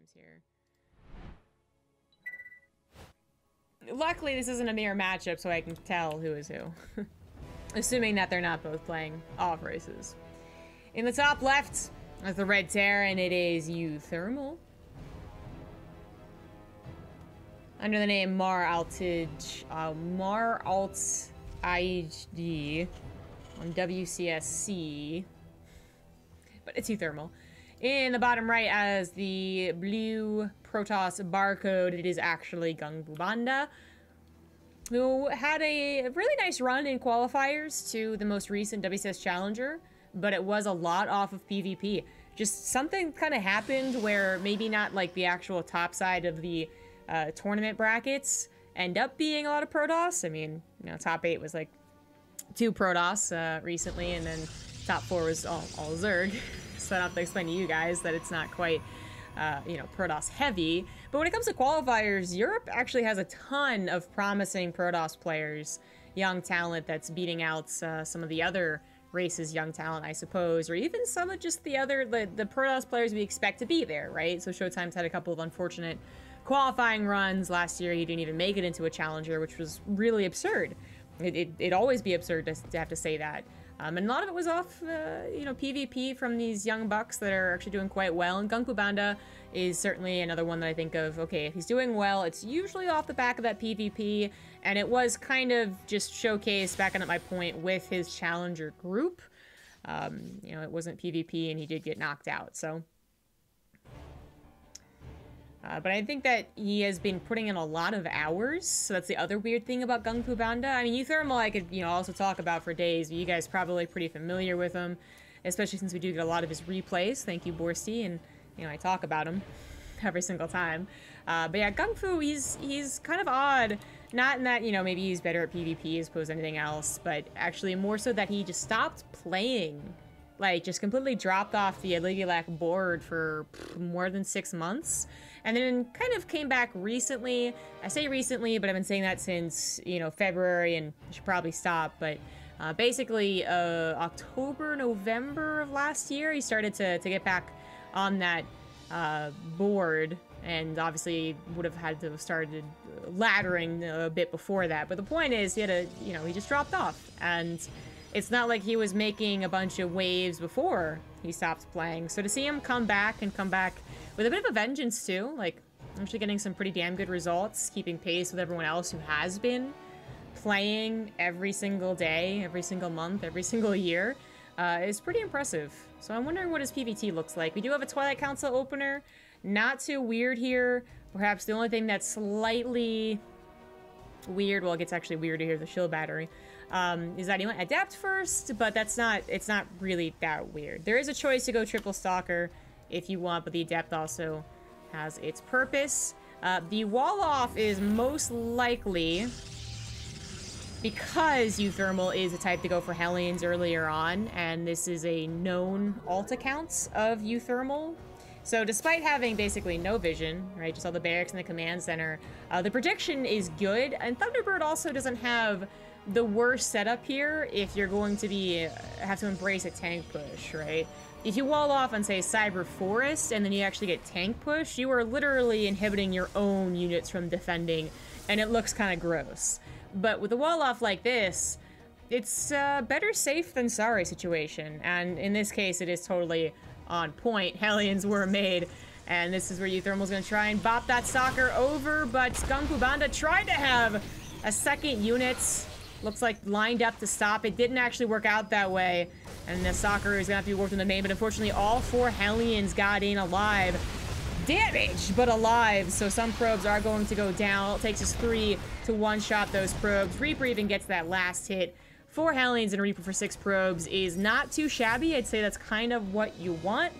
times here. Luckily, this isn't a mirror matchup, so I can tell who is who. Assuming that they're not both playing off races. In the top left is the red Terran. It is uThermal. Under the name Mar Altig, Mar Alt IG on WCSC. But it's uThermal. In the bottom right as the blue Protoss barcode, it is actually GungFuBanda, who had a really nice run in qualifiers to the most recent WCS Challenger, but it was a lot off of PvP. Just something kind of happened where maybe not like the actual top side of the tournament brackets end up being a lot of Protoss. I mean, you know, top 8 was like 2 Protoss recently, and then top 4 was all Zerg. So I don't have to explain to you guys that it's not quite, you know, Protoss heavy. But when it comes to qualifiers, Europe actually has a ton of promising Protoss players, young talent that's beating out some of the other races' young talent, I suppose, or even some of just the Protoss players we expect to be there, right? So Showtime's had a couple of unfortunate qualifying runs. Last year, he didn't even make it into a challenger, which was really absurd. It'd always be absurd to have to say that. And a lot of it was off, you know, PvP from these young bucks that are actually doing quite well. And GungFuBanda is certainly another one that I think of, okay, if he's doing well, it's usually off the back of that PvP. And it was kind of just showcased, backing up my point, with his challenger group. You know, it wasn't PvP and he did get knocked out, so... but I think that he has been putting in a lot of hours, so that's the other weird thing about GungFuBanda. I mean, uThermal I could, you know, also talk about for days, but you guys are probably pretty familiar with him, especially since we do get a lot of his replays. Thank you, Borsty, and, you know, I talk about him every single time. But yeah, GungFu, he's kind of odd. Not in that, you know, maybe he's better at PvP as opposed to anything else, but actually more so that he just stopped playing. Like, just completely dropped off the Ligilac board for more than 6 months. And then kind of came back recently. I say recently, but I've been saying that since, you know, February, and I should probably stop. But basically, October, November of last year, he started to get back on that board. And obviously would have had to have started laddering a bit before that. But the point is, he had a, you know, he just dropped off. And it's not like he was making a bunch of waves before he stopped playing. So to see him come back with a bit of a vengeance too, like actually getting some pretty damn good results, keeping pace with everyone else who has been playing every single day, every single month, every single year, is pretty impressive. So I'm wondering what his PvT looks like. We do have a Twilight Council opener. Not too weird here. Perhaps the only thing that's slightly weird, well, it gets actually weirder here, the shield battery, is that he went Adept first, but it's not really that weird. There is a choice to go triple Stalker if you want, but the Adept also has its purpose. The wall off is most likely because uThermal is a type to go for Hellions earlier on, and this is a known alt accounts of uThermal. So despite having basically no vision, right, just all the barracks and the command center, the prediction is good, and Thunderbird also doesn't have the worst setup here if you're going to have to embrace a tank push, right? If you wall off on, say, Cyber Forest, and then you actually get tank push, you are literally inhibiting your own units from defending, and it looks kind of gross. But with a wall off like this, it's better safe than sorry situation, and in this case, it is totally on point. Hellions were made, and this is where uThermal's gonna try and bop that Stalker over, but GungFuBanda tried to have a second unit, looks like lined up to stop. It didn't actually work out that way, and the Stalker is gonna have to be worked in the main, but unfortunately all 4 Hellions got in alive. Damaged, but alive, so some probes are going to go down. It takes us 3 to one-shot those probes. Reaper even gets that last hit. 4 Hellions and a Reaper for 6 probes is not too shabby. I'd say that's kind of what you want.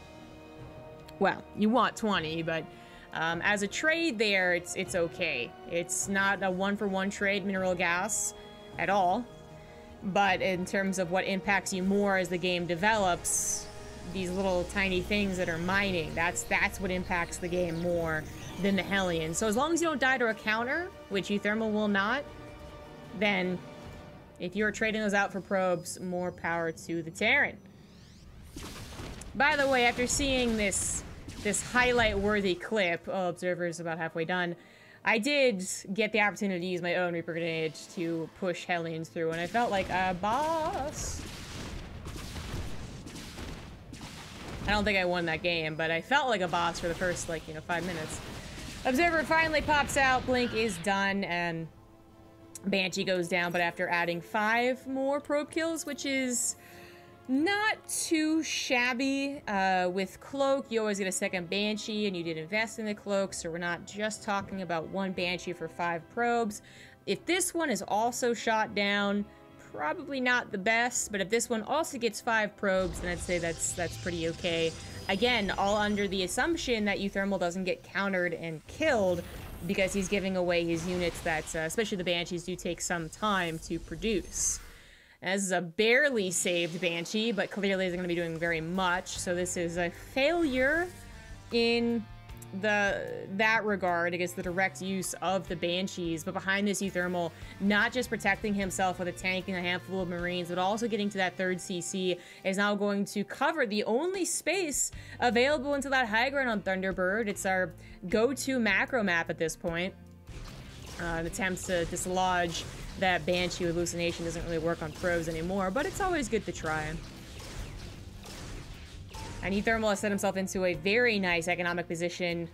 Well, you want 20, but as a trade there, it's okay. It's not a one-for-one trade mineral gas at all. But in terms of what impacts you more as the game develops, these little tiny things that are mining, that's what impacts the game more than the Hellions. So as long as you don't die to a counter, which uThermal will not, then if you're trading those out for probes, more power to the Terran. By the way, after seeing this this highlight-worthy clip. Oh, Observer's about halfway done. I did get the opportunity to use my own Reaper Grenade to push Hellions through, and I felt like a boss. I don't think I won that game, but I felt like a boss for the first, like, 5 minutes. Observer finally pops out, Blink is done, and Banshee goes down, but after adding 5 more probe kills, which is not too shabby. With Cloak, you always get a second Banshee, and you did invest in the Cloak, so we're not just talking about 1 Banshee for 5 probes. If this one is also shot down, probably not the best, but if this one also gets 5 probes, then I'd say that's pretty okay. Again, all under the assumption that uThermal doesn't get countered and killed, because he's giving away his units that, especially the Banshees, do take some time to produce. This is a barely saved Banshee, but clearly isn't going to be doing very much, so this is a failure in that regard against the direct use of the Banshees. But behind this, uThermal not just protecting himself with a tank and a handful of Marines, but also getting to that 3rd CC, is now going to cover the only space available into that high ground on Thunderbird. It's our go-to macro map at this point. Attempts to dislodge that Banshee hallucination doesn't really work on probes anymore, but it's always good to try. And uThermal has set himself into a very nice economic position.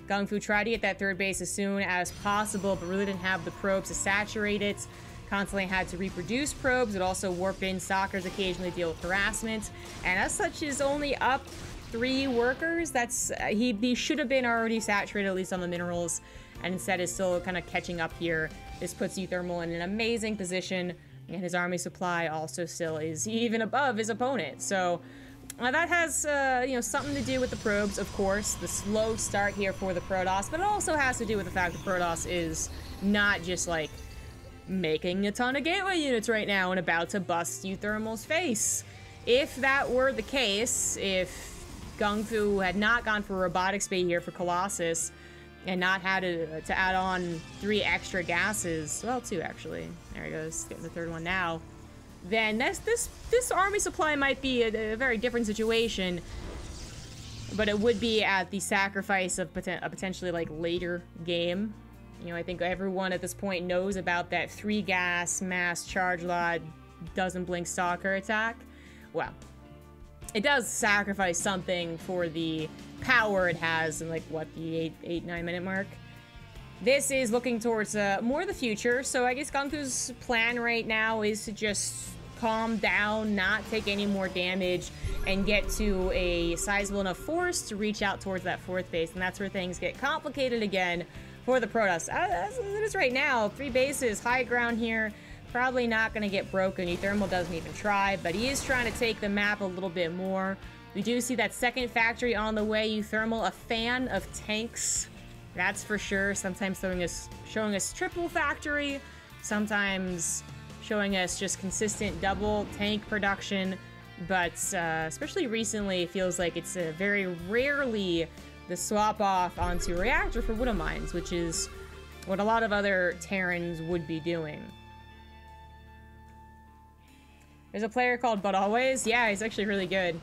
GungFu tried to get that 3rd base as soon as possible, but really didn't have the probes to saturate it. Constantly had to reproduce probes. It also warped in. Stalkers occasionally deal with harassment, and as such is only up 3 workers. That's he should have been already saturated, at least on the minerals, and instead is still kind of catching up here. This puts uThermal in an amazing position, and his army supply also still is even above his opponent. So that has something to do with the probes, of course, the slow start here for the Protoss, but it also has to do with the fact that Protoss is not just like making a ton of gateway units right now and about to bust uThermal's face. If that were the case, if GungFu had not gone for Robotics Bay here for Colossus, and not had to add on 3 extra gases, well, 2 actually, there he goes, getting the 3rd one now, then this army supply might be a very different situation, but it would be at the sacrifice of a potentially like later game. I think everyone at this point knows about that 3 gas mass charge lot doesn't blink stalker attack. Well, it does sacrifice something for the power it has in, like, what, the 8-9 minute mark. This is looking towards more the future, so I guess GungFu's plan right now is to just calm down, not take any more damage, and get to a sizable enough force to reach out towards that 4th base, and that's where things get complicated again for the Protoss. As it is right now, 3 bases, high ground here, probably not going to get broken. uThermal doesn't even try, but he is trying to take the map a little bit more. We do see that 2nd factory on the way. uThermal, a fan of tanks, that's for sure. Sometimes showing us triple factory, sometimes showing us just consistent double tank production. But especially recently, it feels like it's very rarely the swap off onto reactor for Widow Mines, which is what a lot of other Terrans would be doing. There's a player called But Always. Yeah, he's actually really good.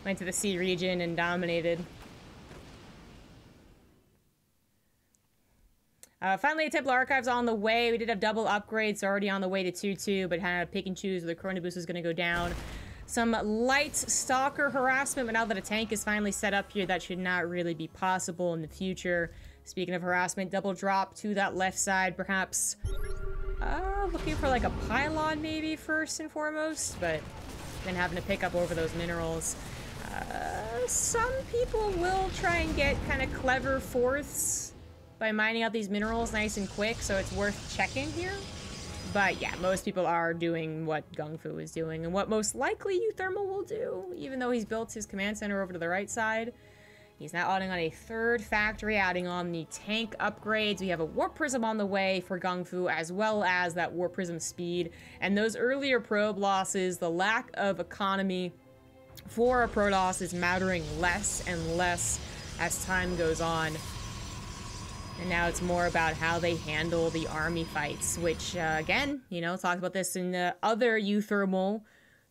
Went to the C region and dominated. Finally, a Templar Archives on the way. We did have double upgrades already on the way to 2-2, but had to pick and choose where the Corona Boost is going to go down. Some light Stalker harassment, but now that a tank is finally set up here, that should not really be possible in the future. Speaking of harassment, double drop to that left side, perhaps. Looking for like a pylon maybe first and foremost, but then having to pick up over those minerals. Some people will try and get kind of clever fourths by mining out these minerals nice and quick, so it's worth checking here. But yeah, most people are doing what GungFu is doing, and what most likely uThermal will do, even though he's built his command center over to the right side. He's now adding on a 3rd factory, adding on the tank upgrades. We have a Warp Prism on the way for GungFu, as well as that Warp Prism speed. And those earlier probe losses, the lack of economy for a Protoss is mattering less and less as time goes on. And now it's more about how they handle the army fights, which, again, talked about this in the other uThermal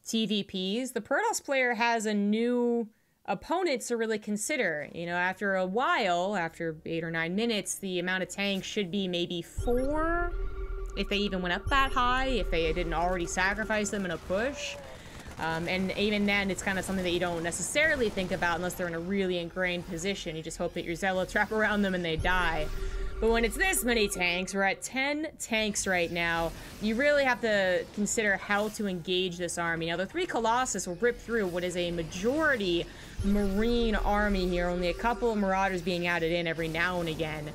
TVPs. The Protoss player has a new opponents to really consider. You know, after a while, after 8 or 9 minutes, the amount of tanks should be maybe 4, if they even went up that high, if they didn't already sacrifice them in a push. And even then, it's kind of something that you don't necessarily think about unless they're in a really ingrained position. You just hope that your zealots wrap around them and they die. But when it's this many tanks, we're at 10 tanks right now, you really have to consider how to engage this army. Now, the 3 Colossus will rip through what is a majority Marine army here, only a couple of Marauders being added in every now and again.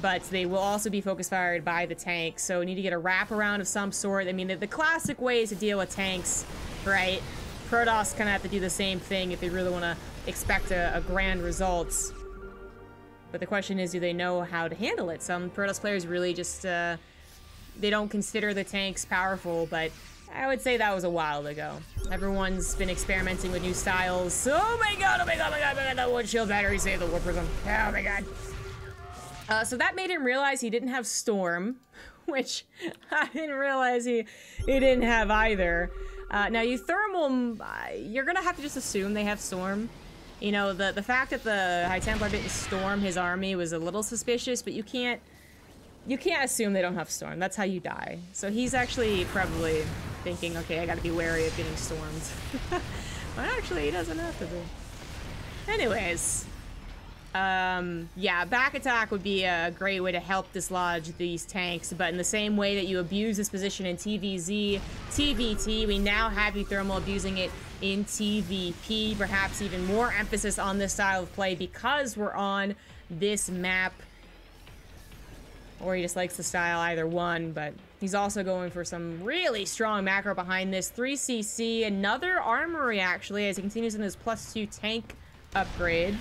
But they will also be focus fired by the tanks, so we need to get a wraparound of some sort. I mean, the classic ways to deal with tanks, right? Protoss kind of have to do the same thing if they really want to expect a grand results. But the question is, do they know how to handle it? Some Protoss players really just, they don't consider the tanks powerful, but I would say that was a while ago. Everyone's been experimenting with new styles. Oh my god, oh my god, oh my god, oh my god, the wood shield battery saved the war prism. Oh my god. So that made him realize he didn't have Storm, which I didn't realize he didn't have either. Now, uThermal, you're gonna have to just assume they have Storm. You know, the fact that the High Templar didn't storm his army was a little suspicious, but you can't assume they don't have Storm. That's how you die. So he's actually probably thinking, okay, I gotta be wary of getting stormed. But actually, he doesn't have to be. Anyways. Yeah, back attack would be a great way to help dislodge these tanks, but in the same way that you abuse this position in TVZ, TVT, we now have uThermal abusing it in TVP, perhaps even more emphasis on this style of play because we're on this map. Or he just likes the style, either one, but he's also going for some really strong macro behind this. 3CC, another armory actually, as he continues in his +2 tank upgrade.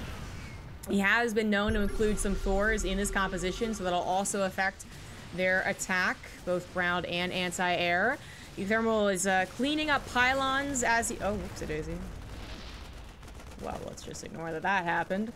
He has been known to include some Thors in his composition, so that'll also affect their attack, both ground and anti-air. uThermal is cleaning up pylons as he... Oh, whoopsie-daisy. Well, let's just ignore that that happened.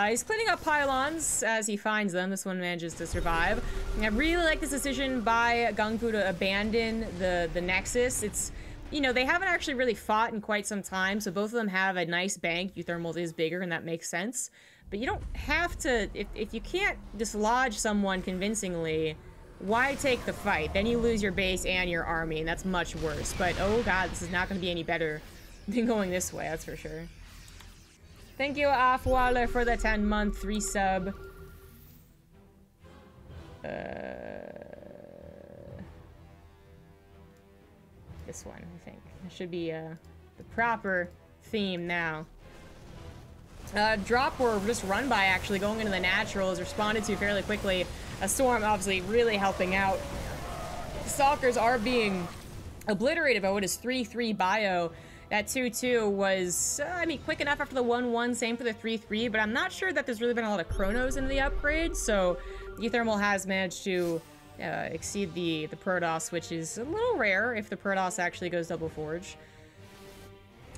He's cleaning up pylons as he finds them. This one manages to survive. I really like this decision by GungFu to abandon the Nexus. It's... You know, they haven't actually really fought in quite some time, so both of them have a nice bank. uThermal is bigger, and that makes sense. But you don't have to, if you can't dislodge someone convincingly, why take the fight? Then you lose your base and your army, and that's much worse. But, oh god, this is not going to be any better than going this way, that's for sure. Thank you, Afwaler, for the 10-month 3-sub. This one, I think. It should be the proper theme now. Drop or just run by actually going into the natural is responded to fairly quickly. A storm obviously really helping out. Stalkers are being obliterated by what is 3-3 bio. That 2-2 was, I mean, quick enough after the 1-1, same for the 3-3, but I'm not sure that there's really been a lot of chronos in the upgrade, so uThermal has managed to exceed the Protoss, which is a little rare if the Protoss actually goes double forge.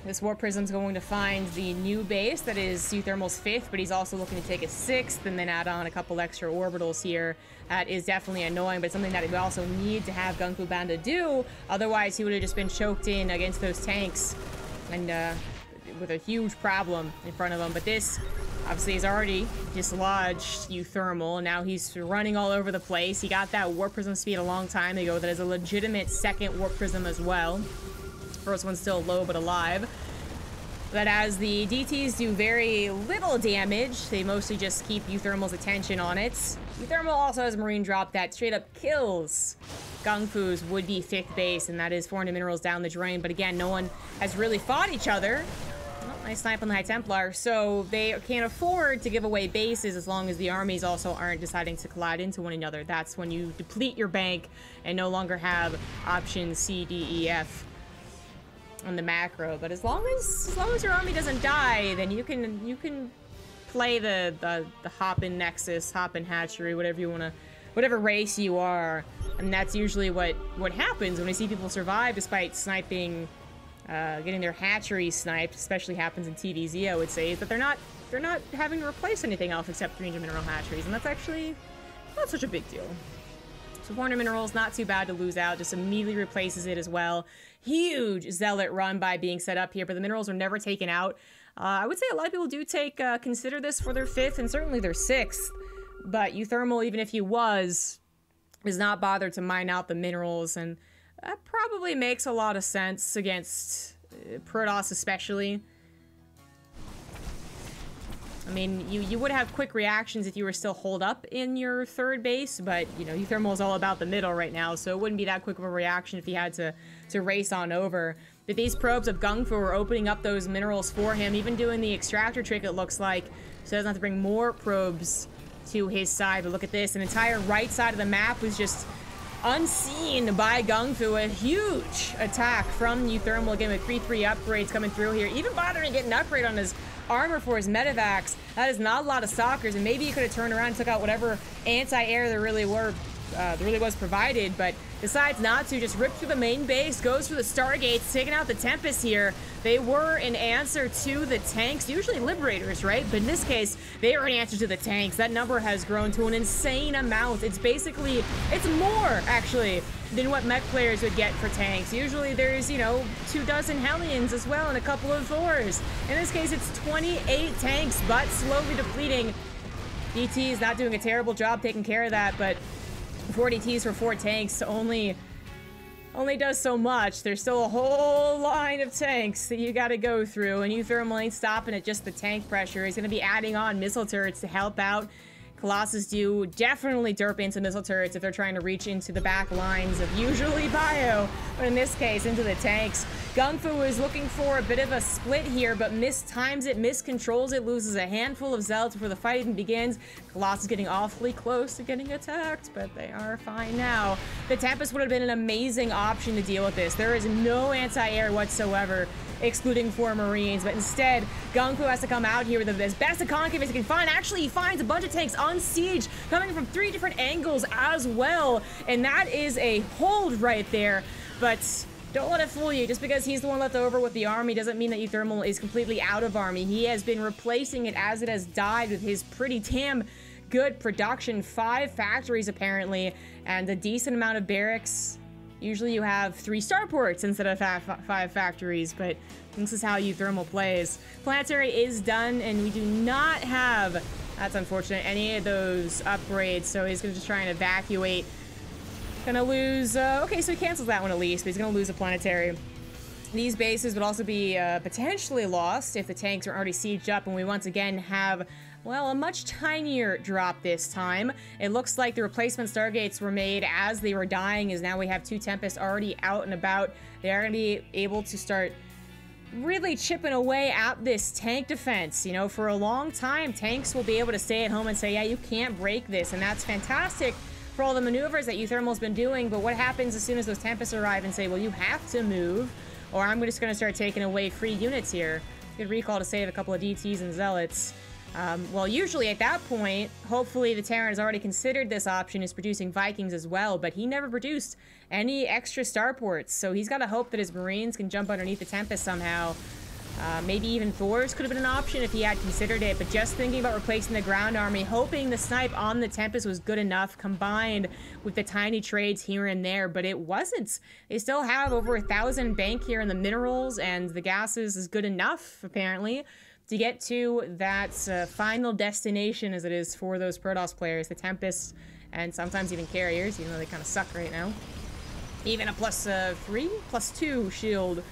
This Warp Prism's going to find the new base that is uThermal's 5th, but he's also looking to take a 6th and then add on a couple extra orbitals here. That is definitely annoying, but something that we also need to have GungFuBanda do, otherwise he would have just been choked in against those tanks and with a huge problem in front of him. But this obviously has already dislodged uThermal, and now he's running all over the place. He got that Warp Prism speed a long time ago. That is a legitimate second Warp Prism as well. First one's still low but alive. But as the DTs do very little damage, they mostly just keep uThermal's attention on it. uThermal also has a Marine drop that straight up kills GungFu's would-be 5th base, and that is 400 minerals down the drain. But again, no one has really fought each other. Well, nice snipe on the High Templar, so they can't afford to give away bases as long as the armies also aren't deciding to collide into one another. That's when you deplete your bank and no longer have options C, D, E, F on the macro. But as long as your army doesn't die, then you can play the Hoppin' Nexus, Hoppin' Hatchery, whatever you want to, whatever race you are. And that's usually what happens when we see people survive despite sniping, getting their hatchery sniped. Especially happens in TVZ, I would say, is that they're not having to replace anything else except 300 mineral hatcheries, and that's actually not such a big deal. So 400 minerals, not too bad to lose out, just immediately replaces it as well. Huge zealot run by being set up here, but the minerals are never taken out. I would say a lot of people do consider this for their 5th and certainly their 6th, but uThermal, even if he was, does not bother to mine out the minerals, and that probably makes a lot of sense against Protoss especially. I mean, you would have quick reactions if you were still holed up in your 3rd base, but, you know, uThermal is all about the middle right now, so it wouldn't be that quick of a reaction if he had to race on over. But these probes of GungFu are opening up those minerals for him, even doing the extractor trick, it looks like, so he doesn't have to bring more probes to his side. But look at this, an entire right side of the map was just unseen by GungFu. A huge attack from uThermal, again with 3-3 upgrades coming through here, even bothering getting an upgrade on his armor for his medevacs. That is not a lot of stalkers, and maybe he could have turned around and took out whatever anti-air there really was provided, but decides not to. Just rip through the main base, goes for the Stargates, taking out the Tempest here. They were an answer to the tanks, usually Liberators, right? But in this case, they are an answer to the tanks. That number has grown to an insane amount. It's basically, it's more, actually, than what mech players would get for tanks. Usually there's, you know, 24 Hellions as well and a couple of Thors. In this case, it's 28 tanks, but slowly depleting. DT is not doing a terrible job taking care of that, but 4 DTs for 4 tanks only does so much. There's still a whole line of tanks that you gotta go through, and uThermal ain't stopping at just the tank pressure. He's gonna be adding on missile turrets to help out. Colossus do definitely derp into missile turrets if they're trying to reach into the back lines of usually Bio, but in this case, into the tanks. GungFu is looking for a bit of a split here, but mistimes it, miscontrols it, loses a handful of zealots before the fight even begins. Colossus getting awfully close to getting attacked, but they are fine now. The Tempest would have been an amazing option to deal with this. There is no anti-air whatsoever, excluding 4 Marines, but instead, GungFu has to come out here with as best a concave as he can find. Actually, he finds a bunch of tanks on siege, coming from 3 different angles as well, and that is a hold right there, but don't let it fool you. Just because he's the one left over with the army doesn't mean that uThermal is completely out of army. He has been replacing it as it has died with his pretty damn good production. 5 factories, apparently, and a decent amount of barracks. Usually you have 3 starports instead of 5 factories, but this is how uThermal plays. Planetary is done, and we do not have, that's unfortunate, any of those upgrades, so he's going to just try and evacuate. Gonna lose, okay, so he cancels that one at least, but he's gonna lose a planetary. These bases would also be potentially lost if the tanks are already sieged up, and we once again have, well, a much tinier drop this time. It looks like the replacement Stargates were made as they were dying, as now we have 2 Tempests already out and about. They are gonna be able to start really chipping away at this tank defense. You know, for a long time, tanks will be able to stay at home and say, yeah, you can't break this, and that's fantastic for all the maneuvers that uThermal's been doing, but what happens as soon as those Tempests arrive and say, well, you have to move, or I'm just going to start taking away free units here. Good recall to save a couple of DTs and Zealots. Well, usually at that point, hopefully the Terran has already considered this option, is producing Vikings as well, but he never produced any extra starports, so he's got to hope that his Marines can jump underneath the Tempest somehow. Maybe even Thors could have been an option if he had considered it, but just thinking about replacing the ground army, hoping the snipe on the Tempest was good enough, combined with the tiny trades here and there, but it wasn't. They still have over 1,000 bank here in the minerals, and the gases is good enough, apparently, to get to that final destination, as it is for those Protoss players, the Tempests, and sometimes even carriers, even though they kind of suck right now. Even a +3, +2 shield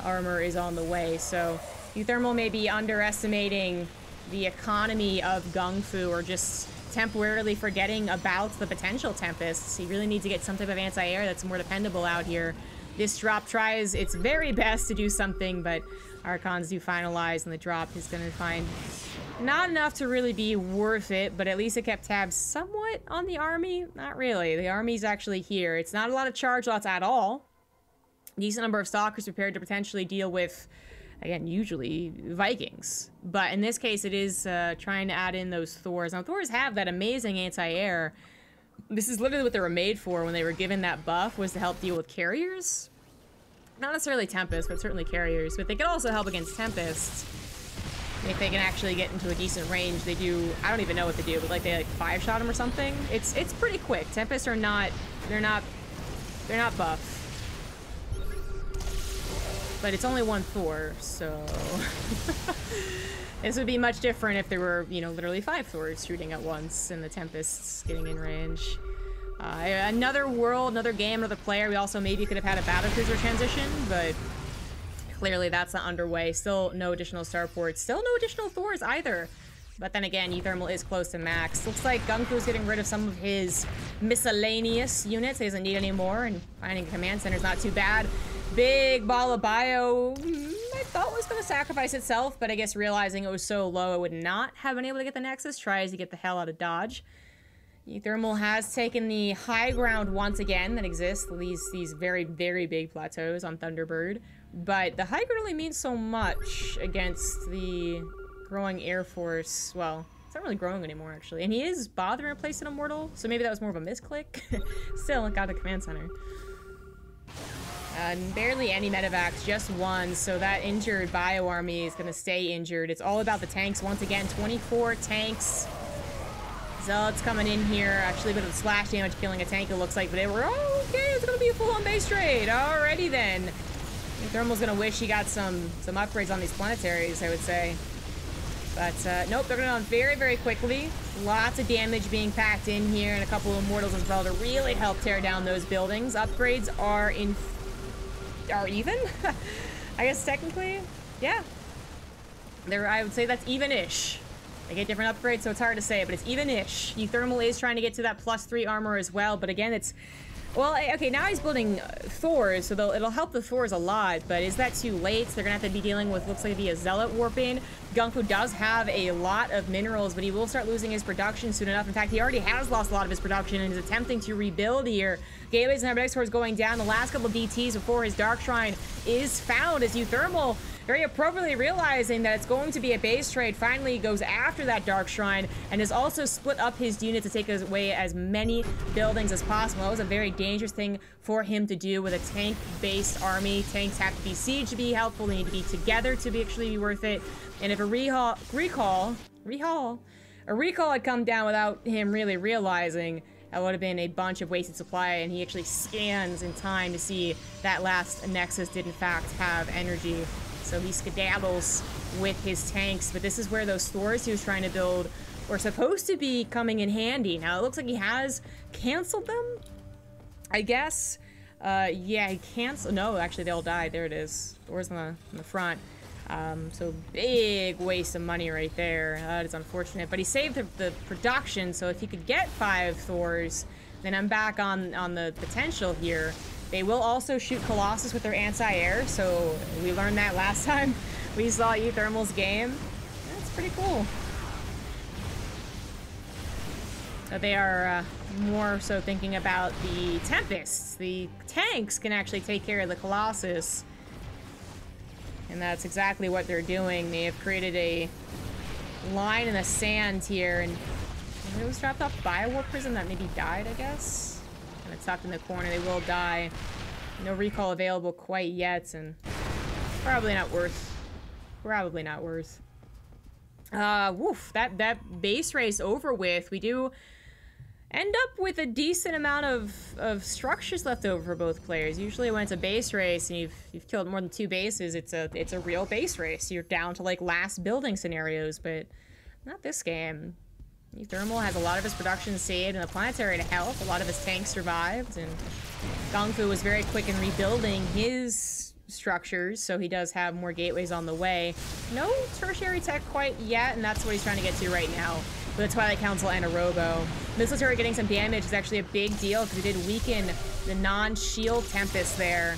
armor is on the way, so uThermal may be underestimating the economy of GungFu, or just temporarily forgetting about the potential Tempests. He really needs to get some type of anti-air that's more dependable out here. This drop tries its very best to do something, but Archons do finalize, and the drop is going to find not enough to really be worth it, but at least it kept tabs somewhat on the army. Not really. The army's actually here. It's not a lot of charge lots at all. Decent number of stalkers prepared to potentially deal with, again, usually Vikings. But in this case, it is trying to add in those Thors. Now, Thors have that amazing anti-air. This is literally what they were made for when they were given that buff, was to help deal with carriers. Not necessarily Tempests, but certainly carriers. But they can also help against Tempests if they can actually get into a decent range. They do, I don't even know what they do, but like they 5-shot them or something. It's pretty quick. Tempests are not, they're not buff. but it's only one Thor, so... This would be much different if there were, you know, literally 5 Thors shooting at once and the Tempest's getting in range. Another world, another game, another player. We also maybe could have had a battlecruiser transition, but clearly that's not underway. Still no additional starports. Still no additional Thors either. But then again, uThermal is close to max. Looks like GungFu's getting rid of some of his miscellaneous units he doesn't need anymore, and finding a command center is not too bad. Big ball of bio, I thought was going to sacrifice itself, but I guess realizing it was so low it would not have been able to get the Nexus, tries to get the hell out of Dodge. uThermal has taken the high ground once again that exists, these very, very big plateaus on Thunderbird. But the high ground only means so much against the growing Air Force. Well, it's not really growing anymore, actually. And he is bothering to replace an Immortal, so maybe that was more of a misclick. Still, it got the command center. Barely any medevacs, just one, so that injured bio army is going to stay injured. It's all about the tanks once again. 24 tanks. Zealots coming in here, actually a bit of splash damage killing a tank, it looks like, but they were, oh, okay, it's going to be a full-on base trade. Alrighty then. uThermal's going to wish he got some upgrades on these planetaries, I would say. But, nope, they're going to go very, very quickly. Lots of damage being packed in here, and a couple of Immortals as well to really help tear down those buildings. Upgrades are even? I guess technically, yeah. I would say that's even-ish. They get different upgrades, so it's hard to say, but it's even-ish. uThermal is trying to get to that +3 armor as well, but again, it's... Well, okay, now he's building Thors, so it'll help the Thors a lot, but is that too late? So they're gonna have to be dealing with, looks like it'd be a Zealot warping. GungFu does have a lot of minerals, but he will start losing his production soon enough. In fact, he already has lost a lot of his production and is attempting to rebuild here. Gateways and Cybernetic Swords going down. The last couple of DTs before his Dark Shrine is found as uThermal, very appropriately realizing that it's going to be a base trade, finally goes after that Dark Shrine and has also split up his unit to take away as many buildings as possible. That was a very dangerous thing for him to do with a tank-based army. Tanks have to be siege to be helpful. They need to be together to actually be worth it. And if a recall had come down without him really realizing, that would have been a bunch of wasted supply, and he actually scans in time to see that last Nexus did in fact have energy. So he skedaddles with his tanks, but this is where those Thors he was trying to build were supposed to be coming in handy. Now it looks like he has canceled them, I guess. Yeah, he canceled. No, actually they all died. There it is. Thors on the front. So big waste of money right there. That is unfortunate, but he saved the production, so if he could get 5 Thors, then I'm back on the potential here. They will also shoot Colossus with their anti-air, so we learned that last time we saw uThermal's game. That's pretty cool. So they are more so thinking about the Tempests. The tanks can actually take care of the Colossus. And that's exactly what they're doing. They have created a line in the sand here, and it was dropped off by a war prison that maybe died, I guess. And it's tucked in the corner. They will die. No recall available quite yet, and probably not worth. Probably not worth. Woof. That base race over with. We do end up with a decent amount of structures left over for both players. Usually when it's a base race and you've killed more than 2 bases, it's a real base race. You're down to like last building scenarios, but not this game. uThermal has a lot of his production saved and the planetary to help. A lot of his tanks survived, and GungFu was very quick in rebuilding his structures, so he does have more gateways on the way. No tertiary tech quite yet, and that's what he's trying to get to right now with the Twilight Council and a Robo. Missile turret getting some damage is actually a big deal because he did weaken the non-shield Tempest there.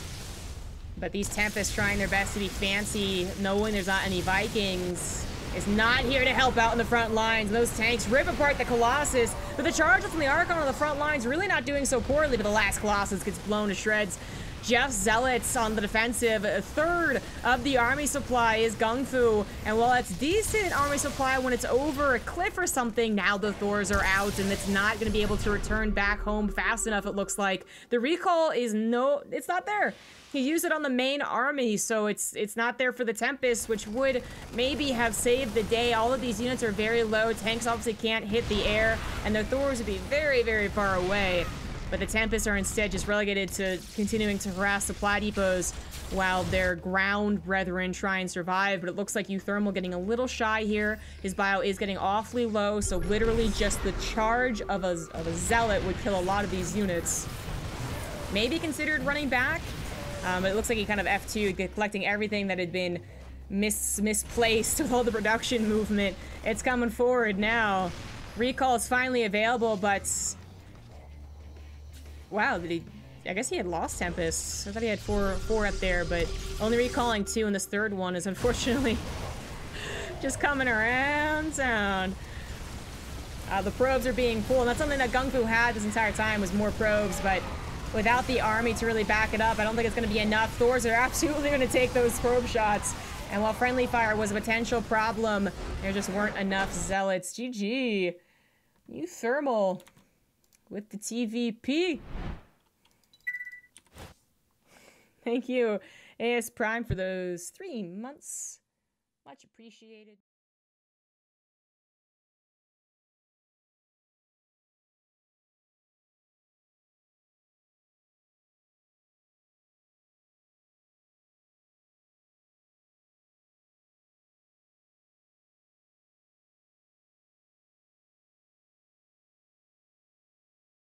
But these Tempests trying their best to be fancy, knowing there's not any Vikings, is not here to help out in the front lines. Those tanks rip apart the Colossus, but the charges from the Archon on the front lines really not doing so poorly, but the last Colossus gets blown to shreds. Just Zealots on the defensive. A third of the army supply is GungFu, and while it's decent army supply when it's over a cliff or something, now the Thors are out, and it's not going to be able to return back home fast enough, it looks like. The recall is it's not there. He used it on the main army, so it's not there for the Tempest, which would maybe have saved the day. All of these units are very low. Tanks obviously can't hit the air, and the Thors would be very, very far away. But the Tempests are instead just relegated to continuing to harass supply depots while their ground brethren try and survive. But it looks like uThermal getting a little shy here. His bio is getting awfully low, so literally just the charge of a Zealot would kill a lot of these units. Maybe considered running back, but it looks like he kind of F2'd, collecting everything that had been misplaced with all the production movement. It's coming forward now. Recall is finally available, but... Wow, I guess he had lost Tempests. I thought he had four up there, but only recalling 2, and this third one is unfortunately just coming around town. The probes are being pulled, and that's something that GungFu had this entire time, was more probes, but without the army to really back it up, I don't think it's going to be enough. Thors are absolutely going to take those probe shots. And while friendly fire was a potential problem, there just weren't enough Zealots. GG. uThermal with the TVP. Thank you, AS Prime, for those 3 months. Much appreciated.